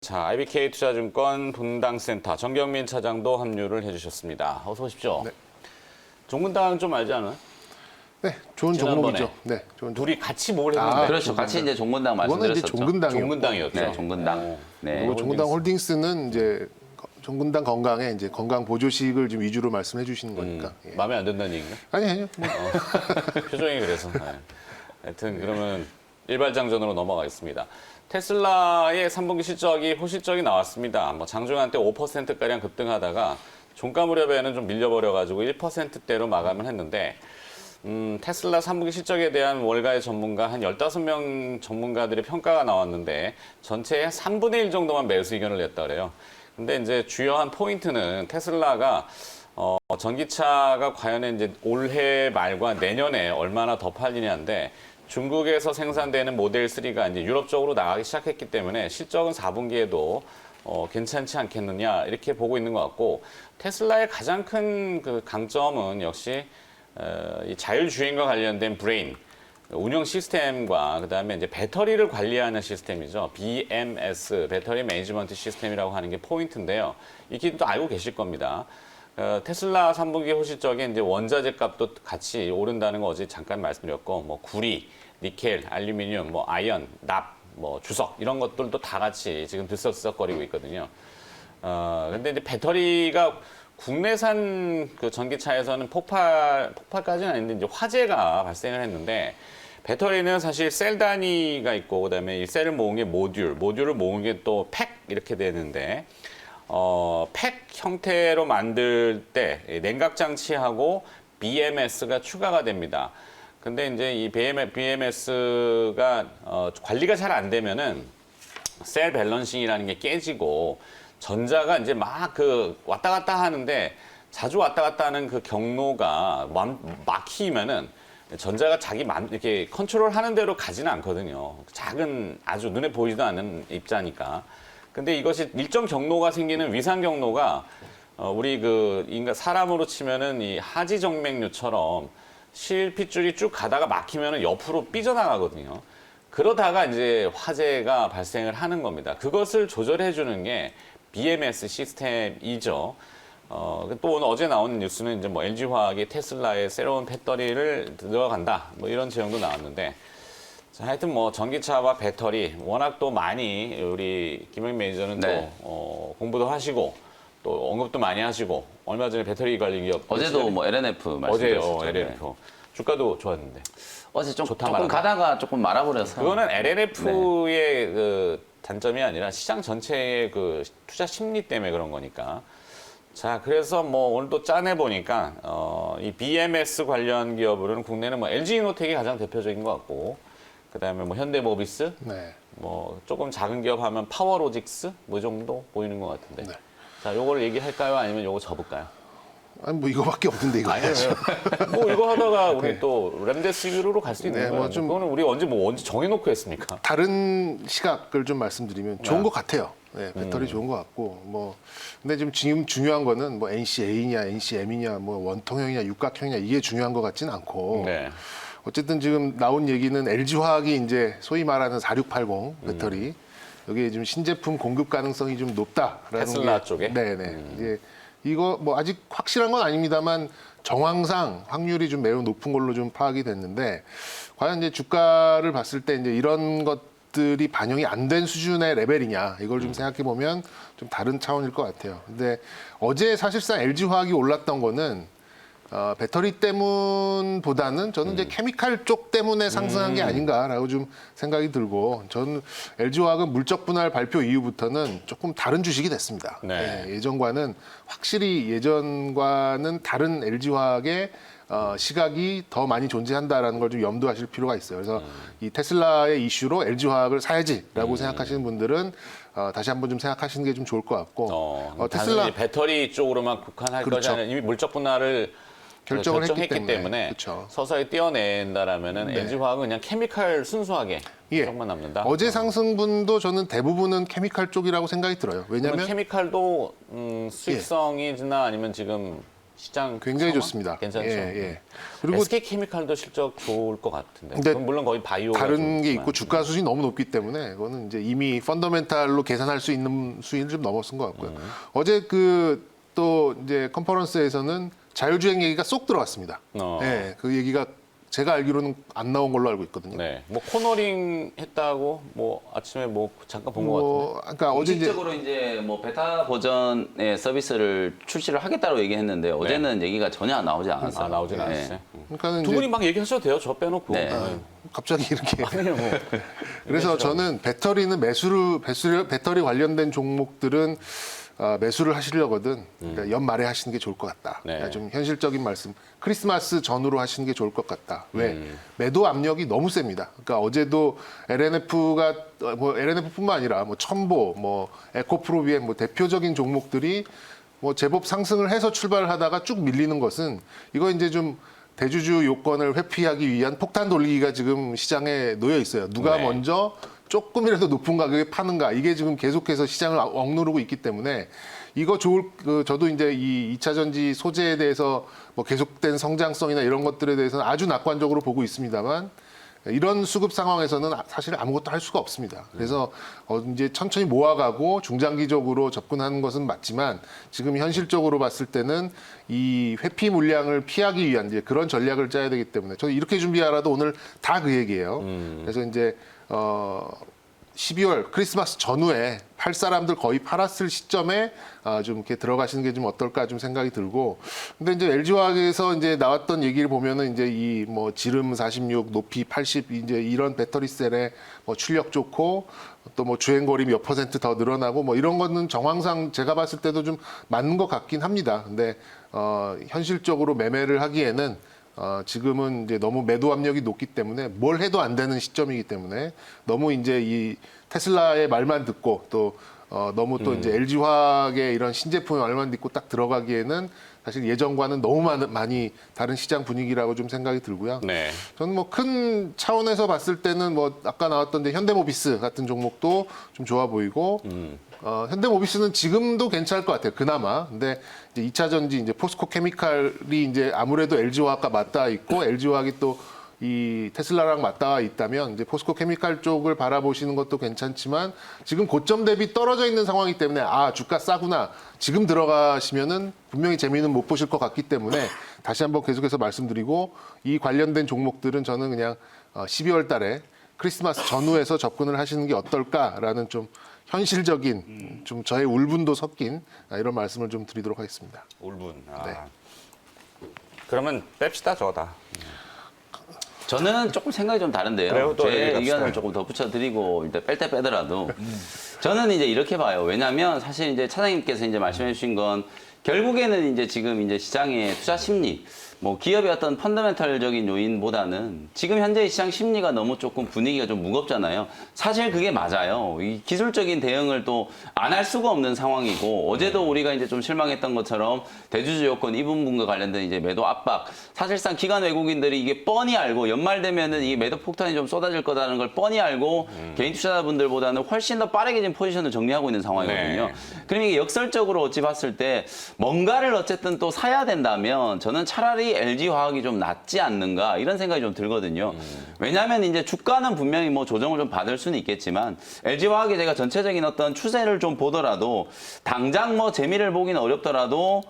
자, IBK투자증권 분당센터 정경민 차장도 합류를 해주셨습니다. 어서 오십시오. 네. 종근당 좀 알지 않아요? 네, 좋은 지난번에. 종목이죠. 네, 좋은 둘이 같이 뭘 했는데? 그렇죠. 같이 이제 종근당 이거는 이제 말씀드렸었죠. 종근당이요. 종근당이었죠. 네, 종근당. 네. 그리고 종근당 홀딩스는 이제 종근당 건강에 이제 건강 보조식을 좀 위주로 말씀해 주시는 거니까. 예. 마음에 안 든다는 얘기인가? 아니요. 뭐. 표정이 그래서. 네. 하여튼 그러면 일발장전으로 넘어가겠습니다. 테슬라의 3분기 실적이 호실적이 나왔습니다. 뭐 장중한 때 5%가량 급등하다가 종가 무렵에는 좀 밀려버려가지고 1%대로 마감을 했는데 테슬라 3분기 실적에 대한 월가의 전문가 한 15명 전문가들의 평가가 나왔는데 전체의 3분의 1 정도만 매수 의견을 냈다 그래요. 근데 이제 주요한 포인트는 테슬라가 전기차가 과연 이제 올해 말과 내년에 얼마나 더 팔리냐인데 중국에서 생산되는 모델 3가 이제 유럽 쪽으로 나가기 시작했기 때문에 실적은 4분기에도 괜찮지 않겠느냐 이렇게 보고 있는 것 같고 테슬라의 가장 큰 그 강점은 역시 이 자율주행과 관련된 브레인 운영 시스템과 그다음에 이제 배터리를 관리하는 시스템이죠. BMS 배터리 매니지먼트 시스템이라고 하는 게 포인트인데요. 이게 또 알고 계실 겁니다. 테슬라 3분기 호실적에 이제 원자재 값도 같이 오른다는 거 어제 잠깐 말씀드렸고, 뭐 구리, 니켈, 알루미늄, 뭐 아연, 납, 뭐 주석 이런 것들도 다 같이 지금 들썩들썩거리고 있거든요. 근데 이제 배터리가 국내산 그 전기차에서는 폭발까지는 아닌데 이제 화재가 발생을 했는데 배터리는 사실 셀 단위가 있고 그다음에 이 셀을 모은 게 모듈을 모은 게 또 팩 이렇게 되는데 팩 형태로 만들 때 냉각 장치하고 BMS가 추가가 됩니다. 근데 이제 이 BMS가 관리가 잘 안 되면은 셀 밸런싱이라는 게 깨지고 전자가 이제 막 그 왔다 갔다 하는데 자주 왔다 갔다 하는 그 경로가 막히면은 전자가 이렇게 컨트롤 하는 대로 가지는 않거든요. 작은 아주 눈에 보이지도 않는 입자니까. 근데 이것이 일정 경로가 생기는 위상 경로가 우리 그 인간 사람으로 치면은 이 하지 정맥류처럼 실핏줄이 쭉 가다가 막히면은 옆으로 삐져나가거든요. 그러다가 이제 화재가 발생을 하는 겁니다. 그것을 조절해 주는 게 BMS 시스템이죠. 또 오늘 어제 나온 뉴스는 이제 뭐 LG화학이 테슬라의 새로운 배터리를 들어간다. 뭐 이런 제형도 나왔는데. 자, 하여튼 뭐 전기차와 배터리 워낙 또 많이 우리 김영 매니저는 네. 또 공부도 하시고 또 언급도 많이 하시고 얼마 전에 배터리 관리 기업 어제도 뭐 LNF 어제 말씀드렸었죠. LNF 주가도 좋았는데 어제 좋다 조금 말하네. 가다가 조금 말아버려서. 그거는 LNF의 그 단점이 아니라 시장 전체의 그 투자 심리 때문에 그런 거니까. 자, 그래서 뭐 오늘도 짜내 보니까 이 BMS 관련 기업으로는 국내는 뭐 LG이노텍이 가장 대표적인 것 같고, 그다음에 뭐 현대모비스, 네. 뭐 조금 작은 기업 하면 파워로직스 뭐 이 정도 보이는 것 같은데. 네. 자, 요거를 얘기할까요? 아니면 요거 접을까요? 아니 뭐 이거밖에 없는데 이거 해야죠. 뭐 이거 하다가 우리 또 렘데시비르로 갈 수 있는 네, 거예요. 뭐 좀- 그거는 우리 언제 정해놓고 했습니까? 다른 시각을 좀 말씀드리면 좋은 것 같아요. 네, 배터리 좋은 것 같고 뭐 근데 지금 중요한 거는 뭐 NCA냐, NCM이냐, 뭐 원통형이냐, 육각형이냐 이게 중요한 것 같지는 않고. 네. 어쨌든 지금 나온 얘기는 LG화학이 이제 소위 말하는 4680 배터리 여기에 지금 신제품 공급 가능성이 좀 높다라는 테슬라 게, 쪽에? 네네. 이제 이거 뭐 아직 확실한 건 아닙니다만 정황상 확률이 좀 매우 높은 걸로 좀 파악이 됐는데 과연 이제 주가를 봤을 때 이제 이런 것들이 반영이 안 된 수준의 레벨이냐 이걸 좀 생각해 보면 좀 다른 차원일 것 같아요. 근데 어제 사실상 LG화학이 올랐던 거는 배터리 때문보다는 저는 이제 케미칼 쪽 때문에 상승한 게 아닌가라고 좀 생각이 들고 저는 LG화학은 물적 분할 발표 이후부터는 조금 다른 주식이 됐습니다. 네. 예전과는 확실히 예전과는 다른 LG화학의 시각이 더 많이 존재한다라는 걸 좀 염두하실 필요가 있어요. 그래서 이 테슬라의 이슈로 LG화학을 사야지라고 생각하시는 분들은 다시 한번 좀 생각하시는 게 좀 좋을 것 같고 단순히 배터리 쪽으로만 국한할 것이 그렇죠. 아니라 이미 물적 분할을 결정을 했기 결정했기 때문에 그렇죠. 서서히 떼어낸다라면은 LG화학은 그냥 케미칼 순수하게 예. 쪽만 남는다. 어제 상승분도 저는 대부분은 케미칼 쪽이라고 생각이 들어요. 그러면 왜냐하면 케미칼도 수익성이나 아니면 지금 시장 굉장히 상황? 좋습니다. 괜찮죠. 예. 그리고 SK케미칼도 실적 좋을 것 같은데. 근데 그건 물론 거의 바이오 다른 게 있고 주가 수준이 너무 높기 때문에 이거는 이제 이미 펀더멘탈로 계산할 수 있는 수위를 좀 넘어선 것 같고요. 어제 또 이제 컨퍼런스에서는 자율주행 얘기가 쏙 들어왔습니다. 예, 그 얘기가 제가 알기로는 안 나온 걸로 알고 있거든요. 네, 뭐 코너링 했다고 뭐 아침에 뭐 잠깐 본 것 같은데. 그러니까 어제 이제 공식적으로 이제 뭐 베타 버전의 서비스를 출시를 하겠다고 얘기했는데 어제는 얘기가 전혀 안 나오지 않았어요. 아, 나오진 네. 않았어요. 그러니까는 두 이제 분이 막 얘기하셔도 돼요. 저 빼놓고. 네. 갑자기 이렇게 아니요, 뭐. 그래서 저는 배터리 관련된 종목들은 매수를 하시려거든 그러니까 연말에 하시는 게 좋을 것 같다. 네. 그러니까 좀 현실적인 말씀. 크리스마스 전후로 하시는 게 좋을 것 같다. 왜? 매도 압력이 너무 셉니다. 그러니까 어제도 LNF가 뭐 LNF뿐만 아니라 뭐 첨보, 뭐 에코프로비엠 뭐 대표적인 종목들이 뭐 제법 상승을 해서 출발하다가 쭉 밀리는 것은 이거 이제 좀 대주주 요건을 회피하기 위한 폭탄 돌리기가 지금 시장에 놓여 있어요. 누가 네. 먼저 조금이라도 높은 가격에 파는가 이게 지금 계속해서 시장을 억누르고 있기 때문에 이거 저도 이제 이 2차 전지 소재에 대해서 뭐 계속된 성장성이나 이런 것들에 대해서는 아주 낙관적으로 보고 있습니다만 이런 수급 상황에서는 사실 아무것도 할 수가 없습니다. 그래서 이제 천천히 모아가고 중장기적으로 접근하는 것은 맞지만 지금 현실적으로 봤을 때는 이 회피 물량을 피하기 위한 이제 그런 전략을 짜야 되기 때문에 저는 이렇게 준비하라도 오늘 다 그 얘기예요. 그래서 이제 12월 크리스마스 전후에 팔 사람들 거의 팔았을 시점에 좀 이렇게 들어가시는 게 좀 어떨까 좀 생각이 들고 근데 이제 LG화학에서 이제 나왔던 얘기를 보면은 이제 이 뭐 지름 46, 높이 80 이제 이런 배터리 셀에 뭐 출력 좋고 또 뭐 주행거리 몇 % 더 늘어나고 뭐 이런 거는 정황상 제가 봤을 때도 좀 맞는 것 같긴 합니다. 근데 현실적으로 매매를 하기에는 지금은 이제 너무 매도 압력이 높기 때문에 뭘 해도 안 되는 시점이기 때문에 너무 이제 이 테슬라의 말만 듣고 또 너무 또 이제 LG화학의 이런 신제품의 말만 듣고 딱 들어가기에는 사실 예전과는 너무 많이 다른 시장 분위기라고 좀 생각이 들고요. 네. 저는 뭐 큰 차원에서 봤을 때는 뭐 아까 나왔던 이제 현대모비스 같은 종목도 좀 좋아 보이고 현대모비스는 지금도 괜찮을 것 같아요. 그나마. 근데 이제 2차 전지 이제 포스코 케미칼이 이제 아무래도 LG화학과 맞닿아 있고 LG화학이 또 이 테슬라랑 맞닿아 있다면 이제 포스코 케미칼 쪽을 바라보시는 것도 괜찮지만 지금 고점 대비 떨어져 있는 상황이기 때문에 주가 싸구나. 지금 들어가시면은 분명히 재미는 못 보실 것 같기 때문에 다시 한번 계속해서 말씀드리고 이 관련된 종목들은 저는 그냥 12월 달에 크리스마스 전후에서 접근을 하시는 게 어떨까라는 좀 현실적인 좀 저의 울분도 섞인 이런 말씀을 좀 드리도록 하겠습니다. 울분. 네. 그러면 뺍시다 저다. 저는 조금 생각이 좀 다른데요. 그래요? 또 제 얘기합시다. 의견을 조금 덧붙여드리고 일단 뺄 때 빼더라도 저는 이제 이렇게 봐요. 왜냐하면 사실 이제 차장님께서 이제 말씀해주신 건 결국에는 이제 지금 이제 시장의 투자 심리, 뭐 기업의 어떤 펀더멘탈적인 요인보다는 지금 현재 시장 심리가 너무 조금 분위기가 좀 무겁잖아요. 사실 그게 맞아요. 이 기술적인 대응을 또 안 할 수가 없는 상황이고 어제도 우리가 이제 좀 실망했던 것처럼 대주주 요건 이 부분과 관련된 이제 매도 압박. 사실상 기관 외국인들이 이게 뻔히 알고 연말 되면은 이 매도 폭탄이 좀 쏟아질 거라는 걸 뻔히 알고 개인 투자자분들보다는 훨씬 더 빠르게 지금 포지션을 정리하고 있는 상황이거든요. 네. 그럼 이게 역설적으로 어찌 봤을 때 뭔가를 어쨌든 또 사야 된다면 저는 차라리 LG화학이 좀 낫지 않는가 이런 생각이 좀 들거든요. 왜냐하면 이제 주가는 분명히 뭐 조정을 좀 받을 수는 있겠지만 LG화학이 제가 전체적인 어떤 추세를 좀 보더라도 당장 뭐 재미를 보기는 어렵더라도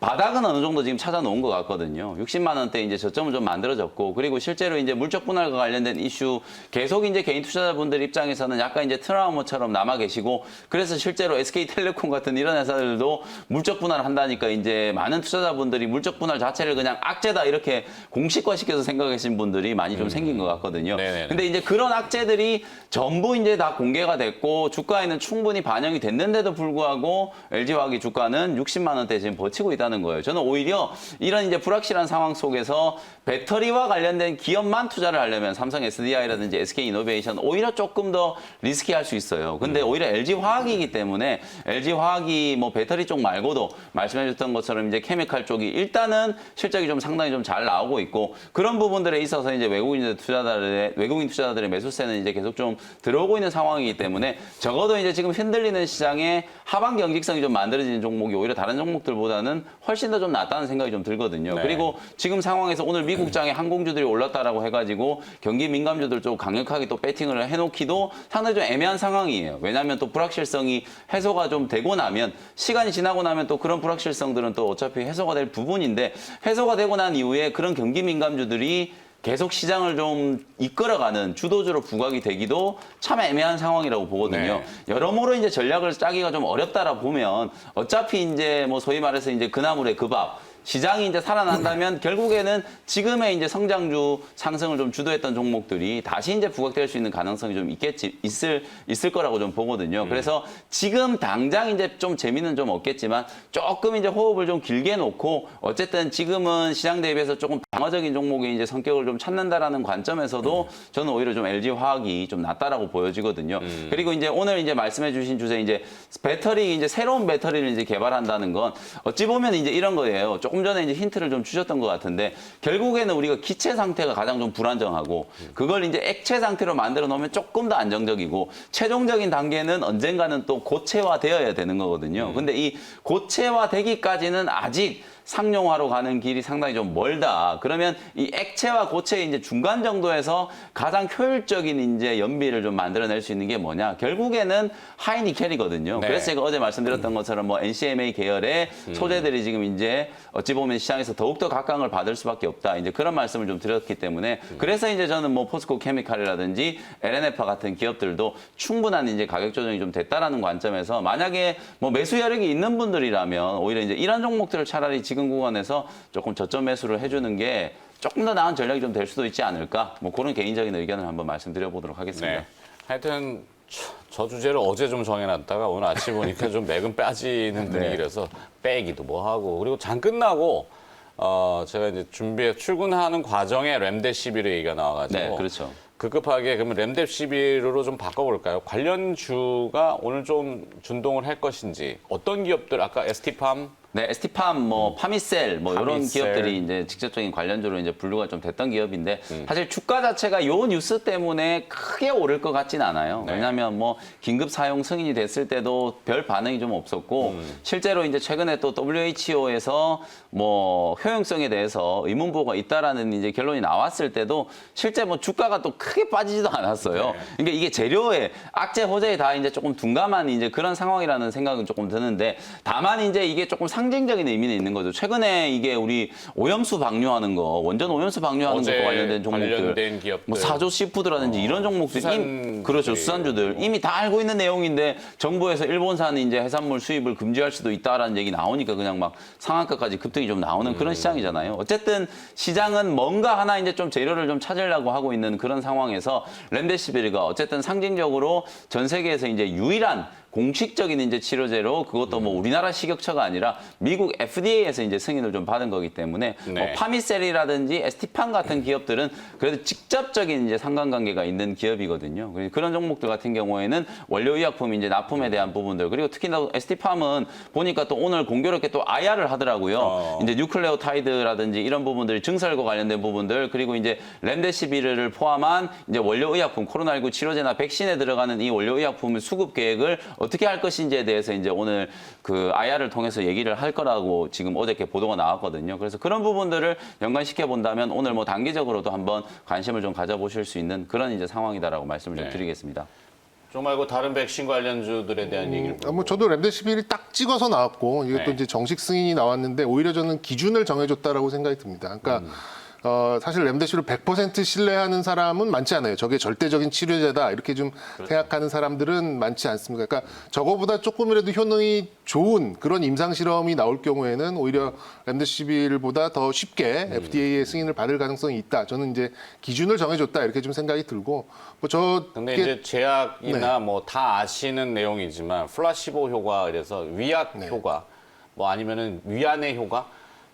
바닥은 어느 정도 지금 찾아놓은 것 같거든요. 60만 원대 이제 저점은 좀 만들어졌고, 그리고 실제로 이제 물적 분할과 관련된 이슈 계속 이제 개인 투자자분들 입장에서는 약간 이제 트라우마처럼 남아 계시고, 그래서 실제로 SK텔레콤 같은 이런 회사들도 물적 분할 한다니까 이제 많은 투자자분들이 물적 분할 자체를 그냥 악재다 이렇게 공식화시켜서 생각하신 분들이 많이 좀 생긴 것 같거든요. 네네네. 근데 이제 그런 악재들이 전부 이제 다 공개가 됐고 주가에는 충분히 반영이 됐는데도 불구하고 LG화학의 주가는 60만 원대 지금 버티고 있다는 거예요. 저는 오히려 이런 이제 불확실한 상황 속에서 배터리와 관련된 기업만 투자를 하려면 삼성 SDI라든지 SK이노베이션 오히려 조금 더 리스키할 수 있어요. 근데 오히려 LG화학이기 때문에 LG화학이 뭐 배터리 쪽 말고도 말씀해 주셨던 것처럼 이제 케미칼 쪽이 일단은 실적이 좀 상당히 좀 잘 나오고 있고 그런 부분들에 있어서 이제 외국인 투자자들의 매수세는 이제 계속 좀 들어오고 있는 상황이기 때문에 적어도 이제 지금 흔들리는 시장에 하반 경직성이 좀 만들어지는 종목이 오히려 다른 종목들보다는 훨씬 더 좀 낫다는 생각이 좀 들거든요. 네. 그리고 지금 상황에서 오늘 미국장에 항공주들이 올랐다라고 해가지고 경기 민감주들 좀 강력하게 또 배팅을 해놓기도 상당히 좀 애매한 상황이에요. 왜냐하면 또 불확실성이 해소가 좀 되고 나면 시간이 지나고 나면 또 그런 불확실성들은 또 어차피 해소가 될 부분인데 해소가 되고 난 이후에 그런 경기 민감주들이 계속 시장을 좀 이끌어가는 주도주로 부각이 되기도 참 애매한 상황이라고 보거든요. 네. 여러모로 이제 전략을 짜기가 좀 어렵다라 보면 어차피 이제 뭐 소위 말해서 이제 그나물의 그 밥. 시장이 이제 살아난다면 결국에는 지금의 이제 성장주 상승을 좀 주도했던 종목들이 다시 이제 부각될 수 있는 가능성이 좀 있을 거라고 좀 보거든요. 그래서 지금 당장 이제 좀 재미는 좀 없겠지만 조금 이제 호흡을 좀 길게 놓고 어쨌든 지금은 시장 대비해서 조금 방어적인 종목의 이제 성격을 좀 찾는다라는 관점에서도 저는 오히려 좀 LG 화학이 좀 낫다라고 보여지거든요. 그리고 이제 오늘 이제 말씀해 주신 주제 이제 배터리 이제 새로운 배터리를 이제 개발한다는 건 어찌 보면 이제 이런 거예요. 조금 전에 이제 힌트를 좀 주셨던 것 같은데 결국에는 우리가 기체 상태가 가장 좀 불안정하고 그걸 이제 액체 상태로 만들어 놓으면 조금 더 안정적이고 최종적인 단계는 언젠가는 또 고체화되어야 되는 거거든요. 근데 이 고체화되기까지는 아직 상용화로 가는 길이 상당히 좀 멀다. 그러면 이 액체와 고체의 이제 중간 정도에서 가장 효율적인 이제 연비를 좀 만들어낼 수 있는 게 뭐냐? 결국에는 하이니켈이거든요. 네. 그래서 제가 어제 말씀드렸던 것처럼 뭐 NCMA 계열의 소재들이 지금 이제 어찌 보면 시장에서 더욱더 각광을 받을 수밖에 없다. 이제 그런 말씀을 좀 드렸기 때문에 그래서 이제 저는 뭐 포스코 케미칼이라든지 LNF와 같은 기업들도 충분한 이제 가격 조정이 좀 됐다라는 관점에서 만약에 뭐 매수 여력이 있는 분들이라면 오히려 이제 이런 종목들을 차라리 지금 구간에서 조금 저점 매수를 해주는 게 조금 더 나은 전략이 좀 될 수도 있지 않을까? 뭐 그런 개인적인 의견을 한번 말씀드려보도록 하겠습니다. 네. 하여튼 저 주제를 어제 좀 정해놨다가 오늘 아침 보니까 좀 맥은 빠지는 분위기라서 빼기도 뭐 하고 그리고 장 끝나고 제가 이제 준비해 출근하는 과정에 렘데시비르 얘기가 나와가지고 네, 그렇죠. 급급하게 그러면 렘데시비르로 좀 바꿔볼까요? 관련주가 오늘 좀 준동을 할 것인지 어떤 기업들 아까 ST팜 네, ST팜, 뭐 파미셀, 뭐 이런 파미셀. 기업들이 이제 직접적인 관련주로 이제 분류가 좀 됐던 기업인데 사실 주가 자체가 요 뉴스 때문에 크게 오를 것 같진 않아요. 네. 왜냐하면 뭐 긴급 사용 승인이 됐을 때도 별 반응이 좀 없었고 실제로 이제 최근에 또 WHO에서 뭐 효용성에 대해서 의문보가 있다라는 이제 결론이 나왔을 때도 실제 뭐 주가가 또 크게 빠지지도 않았어요. 네. 그러니까 이게 재료에 악재 호재에 다 이제 조금 둔감한 이제 그런 상황이라는 생각은 조금 드는데 다만 이제 이게 조금 상징적인 의미는 있는 거죠. 최근에 이게 우리 오염수 방류하는 거, 원전 오염수 방류하는 어제 것과 관련된 종목들, 관련된 기업들. 뭐 사조 시푸드라든지 이런 종목들, 수산주들이. 그렇죠, 수산주들 이미 다 알고 있는 내용인데 정부에서 일본산 이제 해산물 수입을 금지할 수도 있다라는 얘기 나오니까 그냥 막 상한가까지 급등이 좀 나오는 그런 시장이잖아요. 어쨌든 시장은 뭔가 하나 이제 좀 재료를 좀 찾으려고 하고 있는 그런 상황에서 렘데시비르가 어쨌든 상징적으로 전 세계에서 이제 유일한 공식적인 이제 치료제로 그것도 뭐 우리나라 식약처가 아니라 미국 FDA에서 이제 승인을 좀 받은 거기 때문에 네. 뭐 파미셀이라든지 ST팜 같은 기업들은 그래도 직접적인 이제 상관관계가 있는 기업이거든요. 그런 종목들 같은 경우에는 원료의약품 이제 납품에 대한 부분들 그리고 특히나 ST팜은 보니까 또 오늘 공교롭게 또 IR을 하더라고요. 이제 뉴클레오타이드라든지 이런 부분들 증설과 관련된 부분들 그리고 이제 렘데시비르를 포함한 이제 원료의약품 코로나19 치료제나 백신에 들어가는 이 원료의약품의 수급 계획을 어떻게 할 것인지에 대해서 이제 오늘 그 IR을 통해서 얘기를 할 거라고 지금 어저께 보도가 나왔거든요. 그래서 그런 부분들을 연관시켜 본다면 오늘 뭐 단기적으로도 한번 관심을 좀 가져보실 수 있는 그런 이제 상황이다라고 말씀을 좀 네. 드리겠습니다. 좀 말고 다른 백신 관련주들에 대한 얘기를 뭐 저도 렘데시비르이 딱 찍어서 나왔고 이것도 네. 이제 정식 승인이 나왔는데 오히려 저는 기준을 정해줬다라고 생각이 듭니다. 그러니까 사실 렘데시비르 100% 신뢰하는 사람은 많지 않아요. 저게 절대적인 치료제다 이렇게 좀 생각하는 사람들은 많지 않습니다. 그러니까 저거보다 조금이라도 효능이 좋은 그런 임상 실험이 나올 경우에는 오히려 렘데시비르보다 더 쉽게 FDA의 승인을 받을 가능성이 있다. 저는 이제 기준을 정해줬다 이렇게 좀 생각이 들고 근데 이제 제약이나 뭐 다 아시는 내용이지만 플라시보 효과 그래서 위약 효과 뭐 아니면은 위안의 효과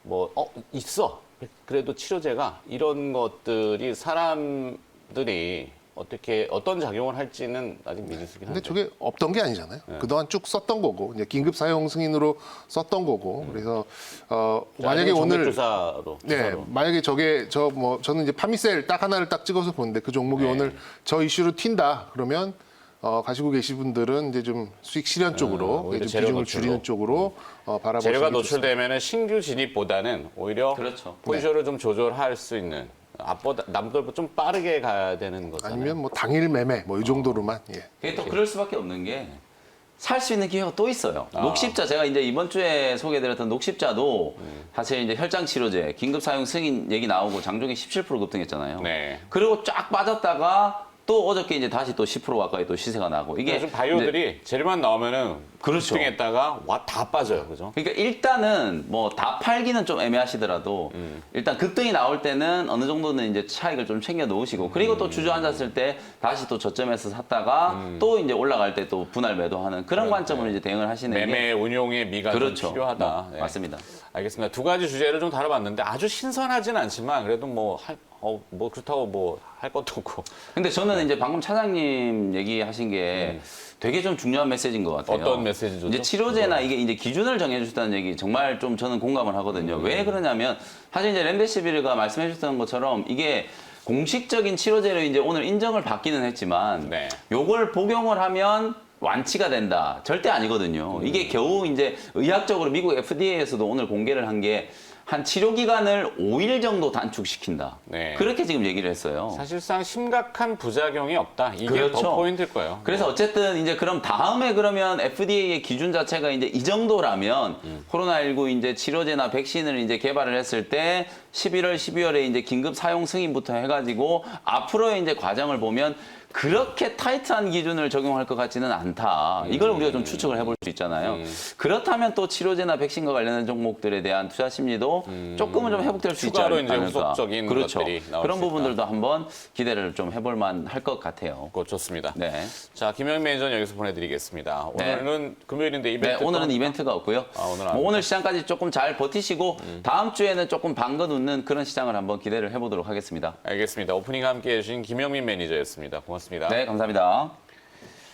뭐 있어. 그래도 치료제가 이런 것들이 사람들이 어떤 작용을 할지는 아직 미지수긴 근데 한데. 저게 없던 게 아니잖아요. 그동안 쭉 썼던 거고 이제 긴급 사용 승인으로 썼던 거고 그래서 만약에 오늘 조사로 만약에 저게 저는 이제 파미셀 딱 하나를 딱 찍어서 보는데 그 종목이 네. 오늘 저 이슈로 튄다 그러면 가지고 계신 분들은 이제 좀 수익 실현 쪽으로 오히려 좀 재료 비중을 노출로. 줄이는 쪽으로 바라보시는 재료가 게 좋습니다. 노출되면 신규 진입보다는 오히려 그렇죠. 포지션을 좀 조절할 수 있는 앞보다 남들보다 좀 빠르게 가야 되는 거잖아요. 아니면 뭐 당일 매매 뭐 이 정도로만 예. 그게 또 그럴 수밖에 없는 게 살 수 있는 기회가 또 있어요. 녹십자 제가 이제 이번 주에 소개해드렸던 녹십자도 사실 이제 혈장 치료제 긴급 사용 승인 얘기 나오고 장중에 17% 급등했잖아요. 네. 그리고 쫙 빠졌다가 또 어저께 이제 다시 또 10% 가까이 또 시세가 나고 이게 요즘 바이오들이 재료만 나오면은 그렇죠. 급등했다가 와 다 빠져요, 그죠? 그러니까 일단은 뭐 다 팔기는 좀 애매하시더라도 일단 급등이 나올 때는 어느 정도는 이제 차익을 좀 챙겨 놓으시고 그리고 또 주저앉았을 때 다시 또 저점에서 샀다가 또 이제 올라갈 때 또 분할 매도하는 그런 관점으로 이제 대응을 하시는 게 매매 운용의 미가 그렇죠. 좀 필요하다. 네. 맞습니다. 알겠습니다. 두 가지 주제를 좀 다뤄봤는데 아주 신선하진 않지만 그래도 뭐 그렇다고 뭐 할 것도 없고. 근데 저는 이제 방금 차장님 얘기하신 게 되게 좀 중요한 메시지인 것 같아요. 어떤 메시지죠? 이제 치료제나 이게 이제 기준을 정해주셨다는 얘기 정말 좀 저는 공감을 하거든요. 왜 그러냐면 사실 이제 렘데시비르가 말씀해주셨던 것처럼 이게 공식적인 치료제로 이제 오늘 인정을 받기는 했지만 네. 요걸 복용을 하면 완치가 된다. 절대 아니거든요. 이게 겨우 이제 의학적으로 미국 FDA에서도 오늘 공개를 한 게 한 치료 기간을 5일 정도 단축시킨다. 네. 그렇게 지금 얘기를 했어요. 사실상 심각한 부작용이 없다. 이게 그렇죠. 더 포인트일 거예요. 그래서 어쨌든 이제 그럼 다음에 그러면 FDA의 기준 자체가 이제 이 정도라면 코로나19 이제 치료제나 백신을 이제 개발을 했을 때 11월, 12월에 이제 긴급 사용 승인부터 해가지고 앞으로의 이제 과정을 보면 그렇게 타이트한 기준을 적용할 것 같지는 않다. 이걸 우리가 좀 추측을 해볼 수 있잖아요. 그렇다면 또 치료제나 백신과 관련된 종목들에 대한 투자 심리도 조금은 좀 회복될 수 있지 추가로 않을까. 이제 후속적인 그렇죠. 것들이 나올 그런 수 있다. 부분들도 한번 기대를 좀 해볼 만할 것 같아요. 그거 좋습니다. 네. 자, 김영민 매니저는 여기서 보내드리겠습니다. 오늘은 금요일인데 네, 이벤트 오늘은 또 이벤트가 없고요. 오늘은 안 뭐 오늘 시장까지 조금 잘 버티시고 다음 주에는 조금 방긋 웃는 그런 시장을 한번 기대를 해보도록 하겠습니다. 알겠습니다. 오프닝 함께 해주신 김영민 매니저였습니다. 고맙습니다. 네, 감사합니다.